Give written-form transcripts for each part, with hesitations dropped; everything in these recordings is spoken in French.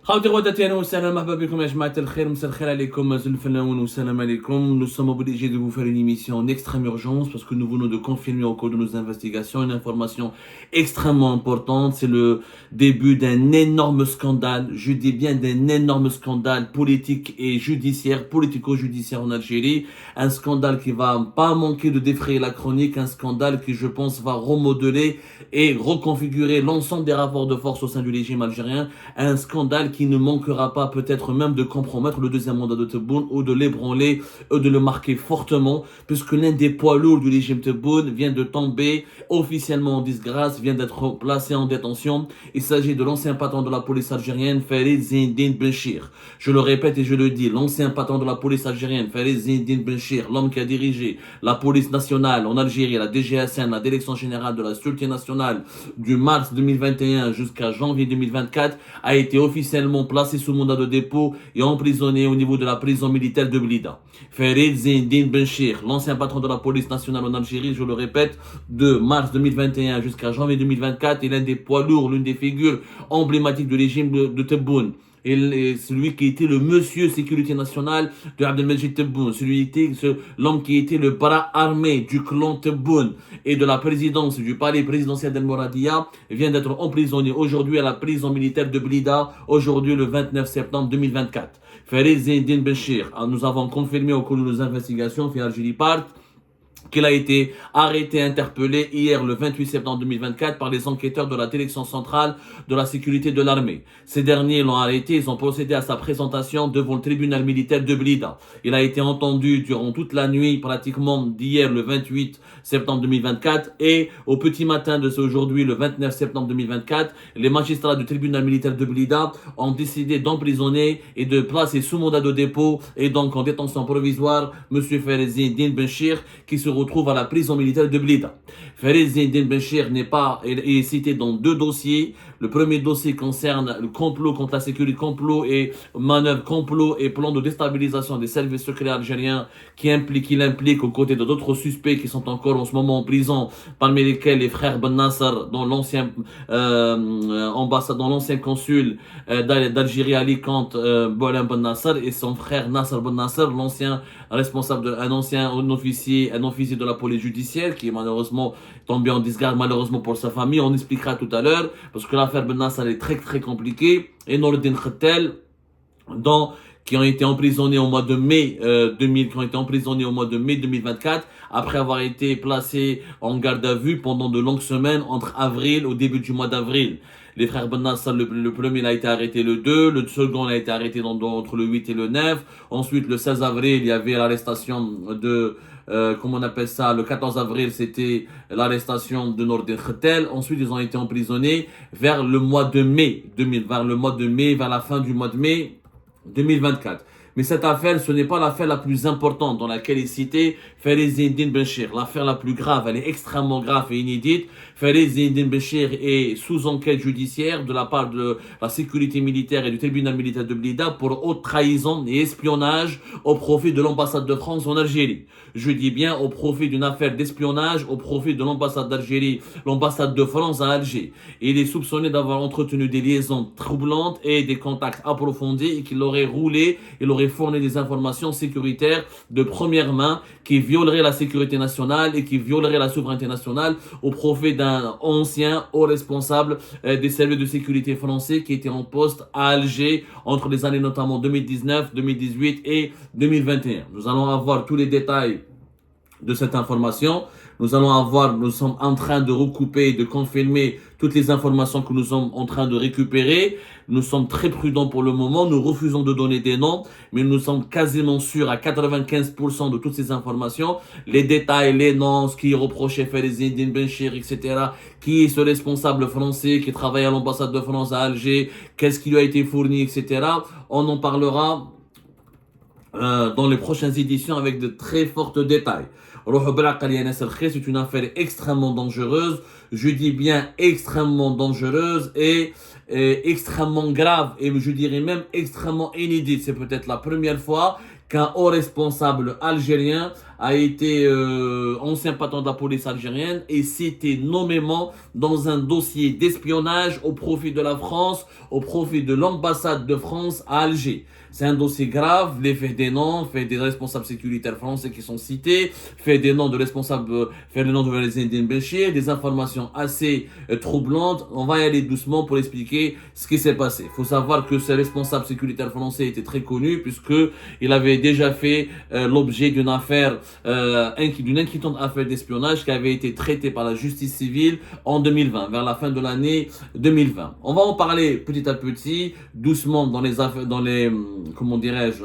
خواتي غوداتي اهلا وسهلا مرحبا بكم يا جماعه الخير مساء الخير عليكم الفنانون والسلام عليكم. Nous sommes obligés de vous faire une émission en extrême urgence parce que nous venons de confirmer au cours de nos investigations une information extrêmement importante. C'est le début d'un énorme scandale, je dis bien d'un énorme scandale politique et judiciaire, politico-judiciaire en Algérie. Un scandale qui va pas manquer de défrayer la chronique, un scandale qui je pense va remodeler et reconfigurer l'ensemble des rapports de force au sein du régime algérien. Un scandale qui ne manquera pas peut-être même de compromettre le deuxième mandat de Tebboune ou de l'ébranler ou de le marquer fortement, puisque l'un des poids lourds du régime Tebboune vient de tomber officiellement en disgrâce, vient d'être placé en détention. Il s'agit de l'ancien patron de la police algérienne, Farid Zinedine Benchir. Je le répète et je le dis, l'ancien patron de la police algérienne, Farid Zinedine Benchir, l'homme qui a dirigé la police nationale en Algérie, la DGSN, la Direction générale de la Sûreté nationale du mars 2021 jusqu'à janvier 2024, a été officiellement placé sous mandat de dépôt et emprisonné au niveau de la prison militaire de Blida. Farid Zinedine Benchir, l'ancien patron de la police nationale en Algérie, je le répète, de mars 2021 jusqu'à janvier 2024, est l'un des poids lourds, l'une des figures emblématiques du régime de Tebboune. Et celui qui était le monsieur sécurité nationale de Abdelmajid Tebboune, l'homme qui était le bras armé du clan Tebboune et de la présidence du palais présidentiel d'El Mouradia, vient d'être emprisonné aujourd'hui à la prison militaire de Blida, aujourd'hui le 29 septembre 2024. Farid Zinedine Benchir, nous avons confirmé au cours de nos investigations, fait Algérie Part, qu'il a été arrêté, interpellé hier le 28 septembre 2024 par les enquêteurs de la direction centrale de la sécurité de l'armée. Ces derniers l'ont arrêté, ils ont procédé à sa présentation devant le tribunal militaire de Blida. Il a été entendu durant toute la nuit, pratiquement d'hier le 28 septembre 2024 et au petit matin de aujourd'hui le 29 septembre 2024, les magistrats du tribunal militaire de Blida ont décidé d'emprisonner et de placer sous mandat de dépôt et donc en détention provisoire M. Farid Zinedine Benchir qui se retrouve à la prison militaire de Blida. Farid Zinedine Benchir est cité dans deux dossiers. Le premier dossier concerne le complot contre la sécurité, complot et manœuvre, complot et plan de déstabilisation des services secrets algériens qu'il implique aux côtés d'autres suspects qui sont encore en ce moment en prison, parmi lesquels les frères Ben Nasser, dont l'ancien l'ancien consul d'Algérie à Alicante, Boulin Ben Nasser, et son frère Nasser Ben Nasser, l'ancien responsable un officier de la police judiciaire qui est malheureusement tombé en disgrâce malheureusement pour sa famille. On expliquera tout à l'heure parce que l'affaire Ben Nasser est très très compliquée. Et Nourdine Khattel, qui ont été emprisonnés au mois de mai 2024 après avoir été placés en garde à vue pendant de longues semaines au début du mois d'avril. Les frères Ben Nasser, le premier a été arrêté le 2, le second a été arrêté entre le 8 et le 9. Ensuite, le 16 avril, il y avait l'arrestation de le 14 avril, c'était l'arrestation de Nourdine Khattel. Ensuite, ils ont été emprisonnés vers la fin du mois de mai 2024. Mais cette affaire, ce n'est pas l'affaire la plus importante dans laquelle est cité Farid Zinedine Benchir. L'affaire la plus grave, elle est extrêmement grave et inédite. Farid Zinedine Benchir est sous enquête judiciaire de la part de la sécurité militaire et du tribunal militaire de Blida pour haute trahison et espionnage au profit de l'ambassade de France en Algérie. Je dis bien au profit d'une affaire d'espionnage au profit de l'ambassade d'Algérie, l'ambassade de France à Alger. Il est soupçonné d'avoir entretenu des liaisons troublantes et des contacts approfondis et qu'il aurait fourni des informations sécuritaires de première main qui violeraient la sécurité nationale et qui violeraient la souveraineté nationale au profit d'un ancien haut responsable des services de sécurité français qui était en poste à Alger entre les années notamment 2019, 2018 et 2021. Nous allons avoir tous les détails de cette information. Nous sommes en train de recouper et de confirmer toutes les informations que nous sommes en train de récupérer. Nous sommes très prudents pour le moment. Nous refusons de donner des noms, mais nous sommes quasiment sûrs à 95% de toutes ces informations. Les détails, les noms, ce qui est reproché Farid Zinedine Benchir, etc. Qui est ce responsable français qui travaille à l'ambassade de France à Alger, qu'est-ce qui lui a été fourni, etc. On en parlera dans les prochaines éditions avec de très forts détails. C'est une affaire extrêmement dangereuse, je dis bien extrêmement dangereuse et extrêmement grave et je dirais même extrêmement inédite. C'est peut-être la première fois qu'un haut responsable algérien a été ancien patron de la police algérienne et c'était nommément dans un dossier d'espionnage au profit de la France, au profit de l'ambassade de France à Alger. C'est un dossier grave, les faits des noms, fait des responsables sécuritaires français qui sont cités, fait des noms de responsables, fait le nom de Valezine Benchir, des informations assez troublantes. On va y aller doucement pour expliquer ce qui s'est passé. Il faut savoir que ce responsable sécuritaire français était très connu puisque il avait déjà fait l'objet d'une affaire, d'une inquiétante affaire d'espionnage qui avait été traitée par la justice civile en 2020, vers la fin de l'année 2020. On va en parler petit à petit, doucement dans les affaires, comment dirais-je,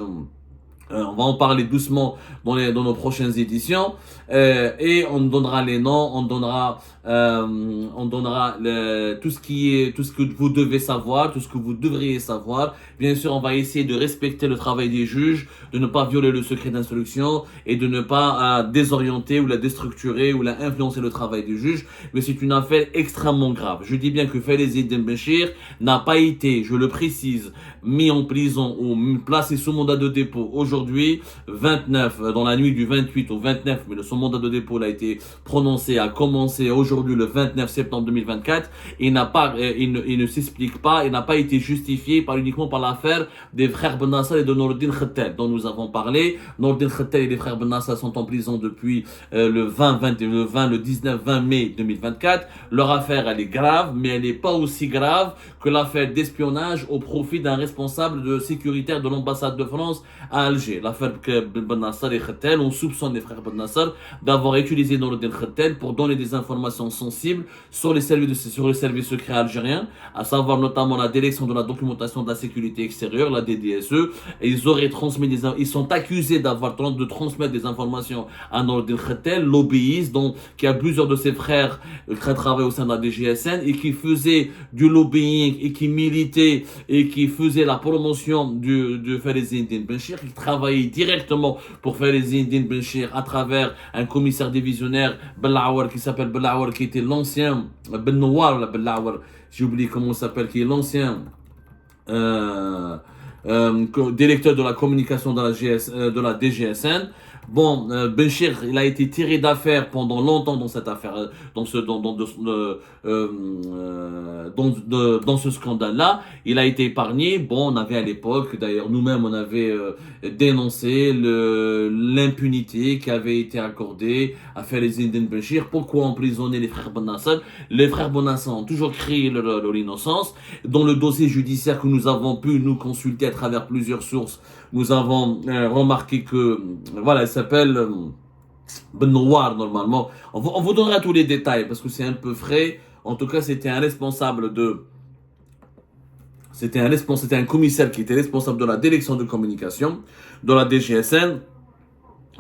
on va en parler doucement dans nos prochaines éditions et on donnera les noms, on donnera tout ce que vous devez savoir, tout ce que vous devriez savoir. Bien sûr, on va essayer de respecter le travail des juges, de ne pas violer le secret d'instruction et de ne pas désorienter ou la déstructurer ou la influencer le travail du juge. Mais c'est une affaire extrêmement grave. Je dis bien que Felezine Benchir n'a pas été, je le précise, mis en prison ou placé sous mandat de dépôt aujourd'hui 29, dans la nuit du 28 au 29, mais son mandat de dépôt a été prononcé, a commencé aujourd'hui le 29 septembre 2024. Il ne s'explique pas, il n'a pas été justifié uniquement par l'affaire des frères Benassar et de Nourdine Khettel dont nous avons parlé. Nourdine Khettel et les frères Benassar sont en prison depuis le 19-20 mai 2024. Leur affaire, elle est grave, mais elle n'est pas aussi grave que l'affaire d'espionnage au profit d'un responsable sécuritaire de l'ambassade de France à Alger. L'affaire Benassar et Khettel, on soupçonne les frères Benassar d'avoir utilisé Nourdine Khettel pour donner des informations sensibles sur les services secrets algériens, à savoir notamment la direction de la documentation de la sécurité extérieure, la DDSE, et ils sont accusés de transmettre des informations à Nourdine Khettel, lobbyiste, qui a plusieurs de ses frères qui travaillent au sein de la DGSN et qui faisaient du lobbying et qui militaient et qui faisaient la promotion de Felezine Benchir, qui travaillait directement pour Felezine Benchir à travers un commissaire divisionnaire Belawar qui s'appelle Belawar, qui était l'ancien Belawar, j'ai oublié comment il s'appelle, qui est l'ancien directeur de la communication de la DGSN. Bon, Benchir, il a été tiré d'affaire pendant longtemps dans cette affaire, dans ce scandale-là. Il a été épargné. Bon, on avait à l'époque, d'ailleurs nous-mêmes, on avait dénoncé l'impunité qui avait été accordée à Felezine Benchir. Pourquoi emprisonner les frères Benassar? Les frères Benassar ont toujours crié leur innocence. Dans le dossier judiciaire que nous avons pu nous consulter à travers plusieurs sources, nous avons remarqué que, voilà, il s'appelle Ben Noir normalement. On vous donnera tous les détails parce que c'est un peu frais. En tout cas, c'était un commissaire qui était responsable de la direction de communication de la DGSN,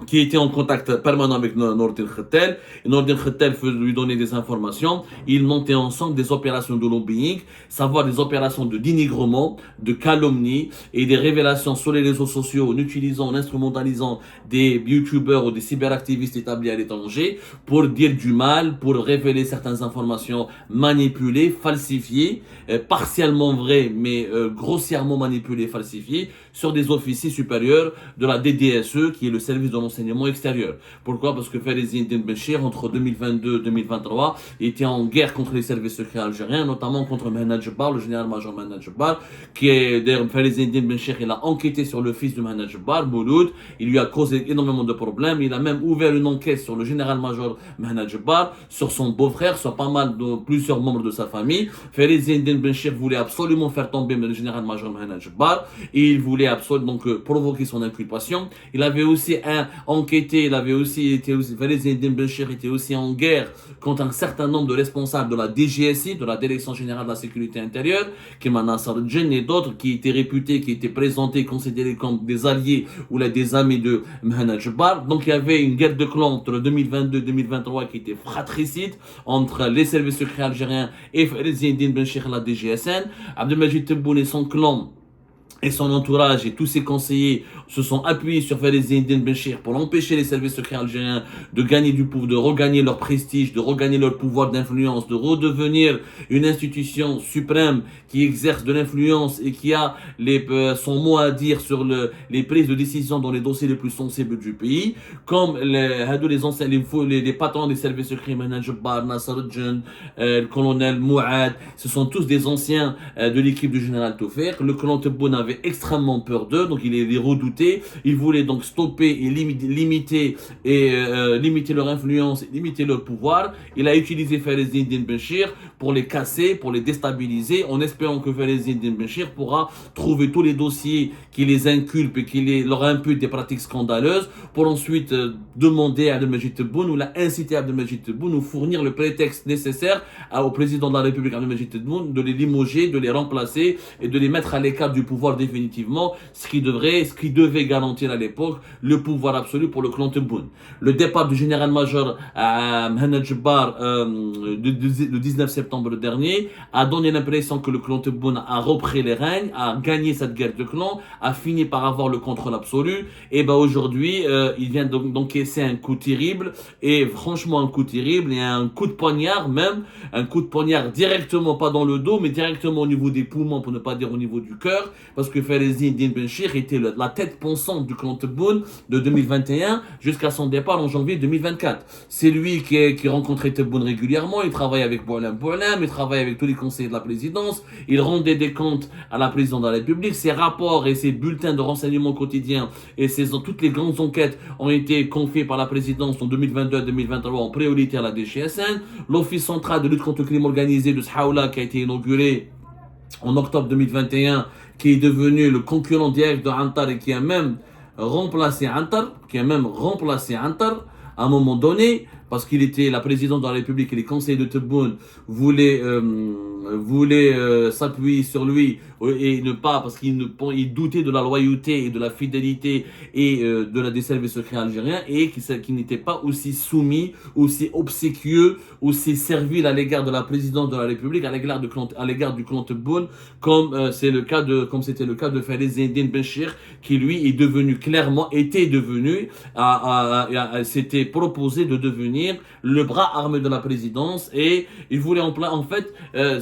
qui était en contact permanent avec Nourdine Khettel. Et Nourdine Khettel lui donner des informations. Ils montaient ensemble des opérations de lobbying, savoir des opérations de dénigrement, de calomnie et des révélations sur les réseaux sociaux en instrumentalisant des youtubeurs ou des cyberactivistes établis à l'étranger pour dire du mal, pour révéler certaines informations manipulées, falsifiées, partiellement vraies, mais grossièrement manipulées, falsifiées, sur des officiers supérieurs de la DDSE, qui est le service de l'enseignement extérieur. Pourquoi? Parce que Felezine Benchir, entre 2022 et 2023, était en guerre contre les services secrets algériens, notamment contre Mehmet Jebbar, le général-major Mehmet Jebbar, qui est, d'ailleurs, Felezine Benchir, il a enquêté sur le fils de Mehmet Jebbar, Mouloud. Il lui a causé énormément de problèmes. Il a même ouvert une enquête sur le général-major Mehmet Jebbar, sur son beau-frère, sur plusieurs membres de sa famille. Felezine Benchir voulait absolument faire tomber le général-major Mehmet Jebbar et il voulait absolument provoquer son inculpation. Il avait aussi enquêté, Felezine Benchir était aussi en guerre contre un certain nombre de responsables de la DGSI, de la Direction Générale de la Sécurité Intérieure, qui Nassar Djen et d'autres qui étaient réputés, qui étaient présentés, considérés comme des alliés ou des amis de Mehmet Jebbar. Donc il y avait une guerre de clans entre 2022 et 2023 qui était fratricide entre les services secrets algériens et Felezine Benchir et la DGSN. Abdelmajid Tebboune et son clan et son entourage et tous ses conseillers se sont appuyés sur Eddine Benchir pour empêcher les services secrets algériens de gagner du pouvoir, de regagner leur prestige, de regagner leur pouvoir d'influence, de redevenir une institution suprême qui exerce de l'influence et qui a son mot à dire sur les prises de décision dans les dossiers les plus sensibles du pays, comme les anciens, les patrons des services secrets, Manal Jabbar, Nasser Djen, le colonel Mouad, ce sont tous des anciens de l'équipe du général Toufeq. Le colonel Tebboune avait extrêmement peur d'eux, donc il les redoutait. Il voulait donc stopper et limiter leur influence, et limiter leur pouvoir. Il a utilisé Eddine Benchir pour les casser, pour les déstabiliser, en espérant que Eddine Benchir pourra trouver tous les dossiers qui les inculpent et qui leur imputent des pratiques scandaleuses, pour ensuite demander à Abdelmajid Tebboune, ou la inciter à Abdelmajid Tebboune, ou fournir le prétexte nécessaire au président de la République Abdelmajid Tebboune de les limoger, de les remplacer et de les mettre à l'écart du pouvoir définitivement, ce qui devait garantir à l'époque le pouvoir absolu pour le clan Tebboune. Le départ du général-major Mohamed Jabbar le 19 septembre dernier a donné l'impression que le clan Tebboune a repris les règnes, a gagné cette guerre de clan, a fini par avoir le contrôle absolu. Et aujourd'hui, il vient d'encaisser un coup terrible, et franchement un coup terrible, et un coup de poignard même, un coup de poignard directement, pas dans le dos, mais directement au niveau des poumons, pour ne pas dire au niveau du cœur, parce que Eddine Benchir était la tête pensante du clan Tebboune de 2021 jusqu'à son départ en janvier 2024. C'est lui qui rencontrait Tebboune régulièrement, il travaille avec Boualem, il travaille avec tous les conseillers de la présidence, il rendait des comptes à la présidente de la République. Ses rapports et ses bulletins de renseignement quotidiens et toutes les grandes enquêtes ont été confiés par la présidence en 2022-2023 en priorité à la DGSN. L'Office central de lutte contre le crime organisé de Sahaoula, qui a été inauguré en octobre 2021, qui est devenu le concurrent direct de Antar et qui a même remplacé Antar à un moment donné, parce qu'il était la présidente de la République et les conseillers de Tebboune voulaient s'appuyer sur lui et ne pas, parce qu'ils doutaient de la loyauté et de la fidélité et des services secrets algériens, et qui n'était pas aussi soumis, aussi obséquieux, aussi servile à l'égard de la présidente de la République, à l'égard du clan Tebboune, comme c'était le cas de Eddine Benchir, qui lui s'était proposé de devenir le bras armé de la présidence, et il voulait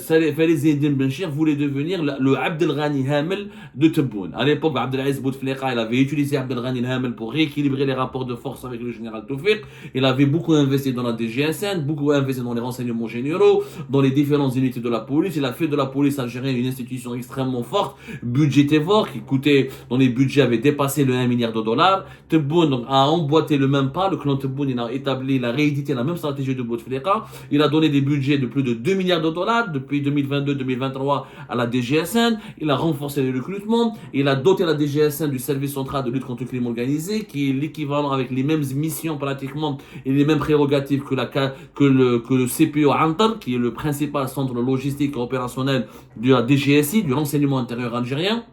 Eddine Benchir voulait devenir le Abdelghani Hamel de Tebboune. À l'époque, Abdelaziz Bouteflika, il avait utilisé Abdelghani Hamel pour rééquilibrer les rapports de force avec le général Toufeq. Il avait beaucoup investi dans la DGSN, beaucoup investi dans les renseignements généraux, dans les différentes unités de la police. Il a fait de la police algérienne une institution extrêmement forte, budgétivore, qui coûtait, dont les budgets avaient dépassé le 1 milliard de dollars. Tebboune a emboîté le même pas. Le clan Tebboune, il a réédité la même stratégie de Bouteflika. Il a donné des budgets de plus de 2 milliards de dollars depuis 2022-2023 à la DGSN. Il a renforcé le recrutement. Il a doté la DGSN du service central de lutte contre le crime organisé, qui est l'équivalent, avec les mêmes missions pratiquement et les mêmes prérogatives que le CPO Antar, qui est le principal centre logistique et opérationnel de la DGSI, du renseignement intérieur algérien.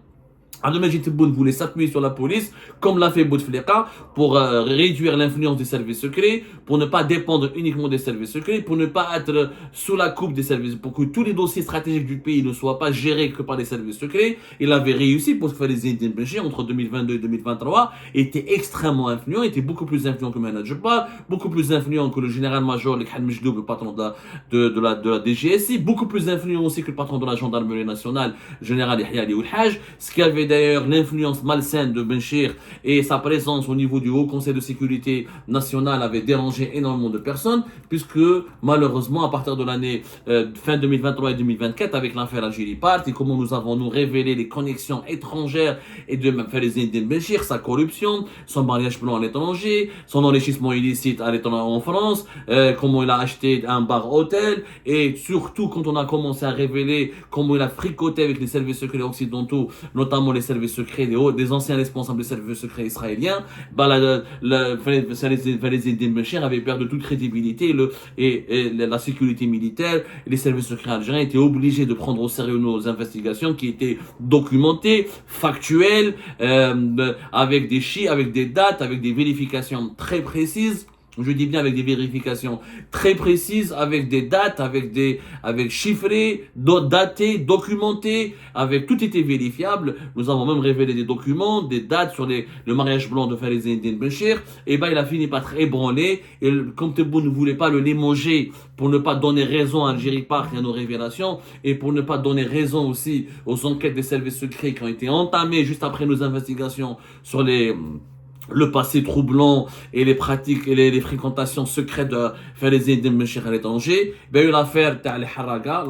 Abdelmajid Tebboune voulait s'appuyer sur la police, comme l'a fait Bouteflika, pour réduire l'influence des services secrets, pour ne pas dépendre uniquement des services secrets, pour ne pas être sous la coupe des services, pour que tous les dossiers stratégiques du pays ne soient pas gérés que par les services secrets. Il avait réussi, parce que Eddine Benchir, entre 2022 et 2023, était extrêmement influent, était beaucoup plus influent que Mohamed Jabbar, beaucoup plus influent que le général-major Khan Mejdoub, le patron de la DGSI, beaucoup plus influent aussi que le patron de la gendarmerie nationale, général Yahya Ali Oulhaj, ce qui avait d'ailleurs l'influence malsaine de Benchir, et sa présence au niveau du Haut Conseil de sécurité nationale avait dérangé énormément de personnes, puisque malheureusement à partir de l'année fin 2023 et 2024, avec l'affaire Algérie Part, et comment nous avons révélé les connexions étrangères et de Eddine Benchir, sa corruption, son mariage blanc à l'étranger, son enrichissement illicite en France, comment il a acheté un bar-hôtel, et surtout quand on a commencé à révéler comment il a fricoté avec les services secrets occidentaux, notamment les services secrets, des anciens responsables des services secrets israéliens, Eddine Benchir avait perdu toute crédibilité, et la sécurité militaire et les services secrets algériens étaient obligés de prendre au sérieux nos investigations, qui étaient documentées, factuelles, avec des chiffres, avec des dates, avec des vérifications très précises. Je dis bien avec des vérifications très précises, avec des dates, avec chiffrés, datés, documentés, avec tout était vérifiable. Nous avons même révélé des documents, des dates sur le mariage blanc de Farid Zine Benchir. Et ben, il a fini par être ébranlé. Et comme Tebboune ne voulait pas le limoger pour ne pas donner raison à Algérie Park et à nos révélations, et pour ne pas donner raison aussi aux enquêtes des services secrets qui ont été entamées juste après nos investigations sur le passé troublant et les pratiques et les fréquentations secrètes de Farid Zine Benchir à l'étranger, il y a eu l'affaire de Haraga,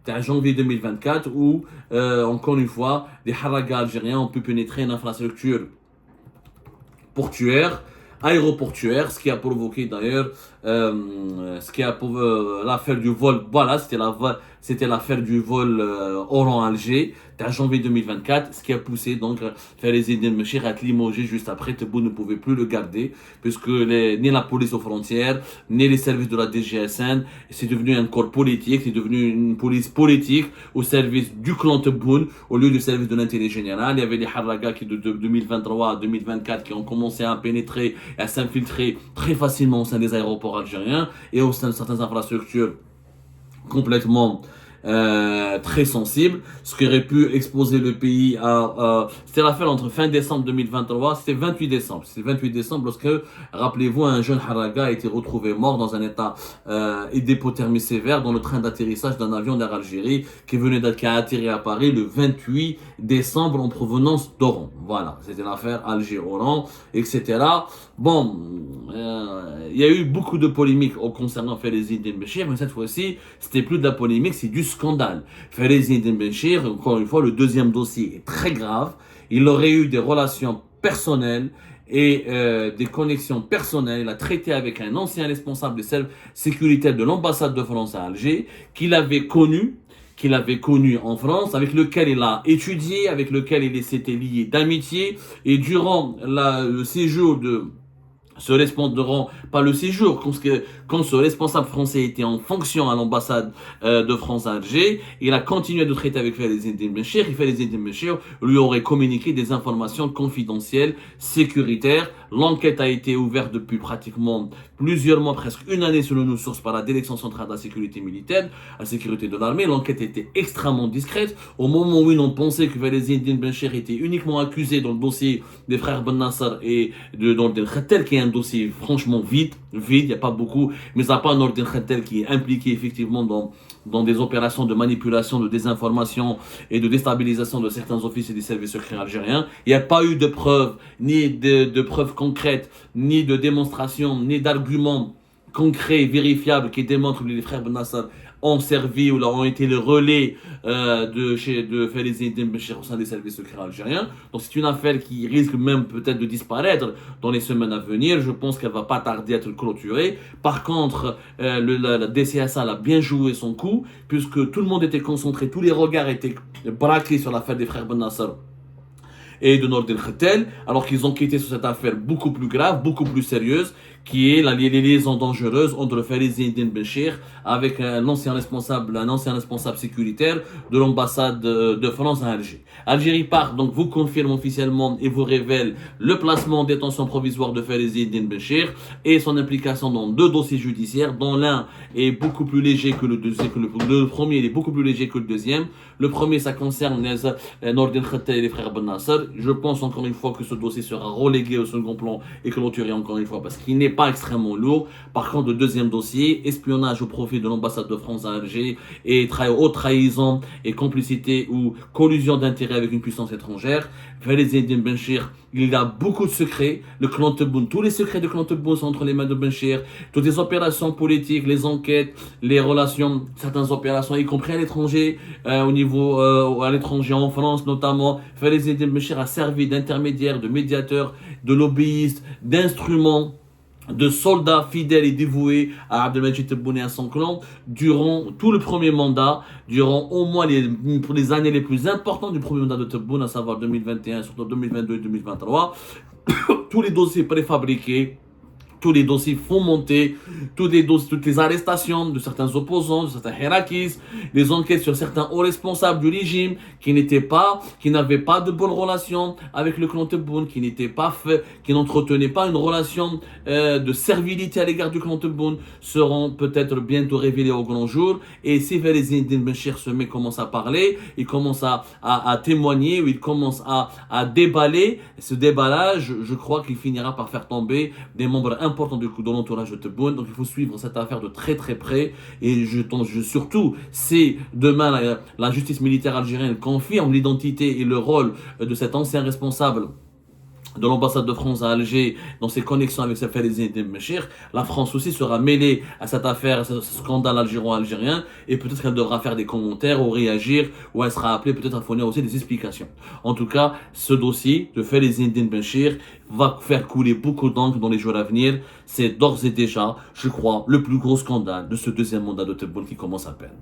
de janvier 2024, où, encore une fois, des Haragas algériens ont pu pénétrer une infrastructure portuaire, aéroportuaire, ce qui a provoqué d'ailleurs l'affaire du vol. Voilà, c'était l'affaire du vol Oran-Alger en janvier 2024, ce qui a poussé donc Farid Zine Benchir à être limogé juste après. Tebboune ne pouvait plus le garder, puisque ni la police aux frontières, ni les services de la DGSN, c'est devenu un corps politique, c'est devenu une police politique au service du clan Tebboune, au lieu du service de l'intérêt général. Il y avait les Haragas qui de 2023 à 2024 qui ont commencé à pénétrer et à s'infiltrer très facilement au sein des aéroports algériens et au sein de certaines infrastructures complètement très sensible, ce qui aurait pu exposer le pays c'était l'affaire entre fin décembre 2023, c'était 28 décembre, lorsque, rappelez-vous, un jeune Haraga a été retrouvé mort dans un état d'hypothermie sévère dans le train d'atterrissage d'un avion d'Air Algérie qui a atterri à Paris le 28 décembre en provenance d'Oran. Voilà, c'était l'affaire Alger-Oran, etc. Bon, il y a eu beaucoup de polémiques concernant Farid Zine Benchir, mais cette fois-ci, c'était plus de la polémique, c'est du scandale. Farid Zine Benchir, encore une fois, le deuxième dossier est très grave. Il aurait eu des relations personnelles et des connexions personnelles. Il a traité avec un ancien responsable des services sécuritaires de l'ambassade de France à Alger, qu'il avait connu en France, avec lequel il a étudié, avec lequel il s'était lié d'amitié, et durant le séjour de ce responsable, pas le séjour, quand ce responsable français était en fonction à l'ambassade de France à Alger, il a continué de traiter avec Farid Zine Benchir, et Farid Zine Benchir lui aurait communiqué des informations confidentielles, sécuritaires. L'enquête a été ouverte depuis pratiquement plusieurs mois, presque une année selon nos sources, par la Direction centrale de la sécurité militaire, la sécurité de l'armée. L'enquête était extrêmement discrète. Au moment où on pensait que Farid Zine Benchir était uniquement accusé dans le dossier des frères Ben Nasser et de Nordin Khattel, qui est un dossier franchement vide, il n'y a pas beaucoup, mais ça n'a pas Nordin Khattel qui est impliqué effectivement dans des opérations de manipulation, de désinformation et de déstabilisation de certains officiers des services secrets algériens. Il n'y a pas eu de preuves, ni de preuves concrètes, ni de démonstrations, ni d'arguments concrets, vérifiables qui démontrent que les frères Ben Nasser ont servi ou ont été le relais de Farid Zine Benchir au sein des services secrets algériens. Donc c'est une affaire qui risque même peut-être de disparaître dans les semaines à venir. Je pense qu'elle va pas tarder à être clôturée. Par contre, la DCSA a bien joué son coup, puisque tout le monde était concentré, tous les regards étaient braqués sur l'affaire des frères Ben Nasser et de Nordin Khattel, alors qu'ils ont quitté sur cette affaire beaucoup plus grave, beaucoup plus sérieuse, qui est les liaisons dangereuses entre Farid Zine Benchir avec un ancien responsable sécuritaire de l'ambassade de France à Alger. Algérie Park donc vous confirme officiellement et vous révèle le placement en détention provisoire de Farid Zine Benchir et son implication dans deux dossiers judiciaires, dont l'un est beaucoup plus léger que le deuxième, le premier est beaucoup plus léger que le deuxième. Le premier, ça concerne Nordin Khattel et les frères Ben Nasser. Je pense encore une fois que ce dossier sera relégué au second plan et clôturé encore une fois parce qu'il n'est pas extrêmement lourd. Par contre, le deuxième dossier, espionnage au profit de l'ambassade de France à Alger et haute trahison et complicité ou collusion d'intérêts avec une puissance étrangère. Farid Zine Benchir, il a beaucoup de secrets. Le clan Tebboune, tous les secrets du clan Tebboune sont entre les mains de Benchir. Toutes les opérations politiques, les enquêtes, les relations, certaines opérations, y compris à l'étranger, au niveau à l'étranger en France notamment. Farid Zine Benchir a servi d'intermédiaire, de médiateur, de lobbyiste, d'instrument, de soldats fidèles et dévoués à Abdelmajid Tebboune et à son clan durant tout le premier mandat, durant au moins les années les plus importantes du premier mandat de Tebboune, à savoir 2021, surtout 2022 et 2023. Tous les dossiers préfabriqués, tous les dossiers font monter, toutes les arrestations de certains opposants, de certains hirakis, les enquêtes sur certains hauts responsables du régime qui n'avaient pas de bonnes relations avec le clan Tebboune, qui n'entretenaient pas une relation de servilité à l'égard du clan Tebboune, seront peut-être bientôt révélés au grand jour. Et si Félix Benchir commence à parler, il commence à témoigner, ou il commence à déballer, ce déballage, je crois qu'il finira par faire tomber des membres importants de l'entourage de Tebboune. Donc il faut suivre cette affaire de très très près. Et surtout, si demain la justice militaire algérienne confirme l'identité et le rôle de cet ancien responsable de l'ambassade de France à Alger dans ses connexions avec Félix Benchir, la France aussi sera mêlée à cette affaire, à ce scandale algéro-algérien, et peut-être qu'elle devra faire des commentaires ou réagir, ou elle sera appelée peut-être à fournir aussi des explications. En tout cas, ce dossier de Félix Benchir va faire couler beaucoup d'encre dans les jours à venir. C'est d'ores et déjà, je crois, le plus gros scandale de ce deuxième mandat de Tebboune qui commence à peine.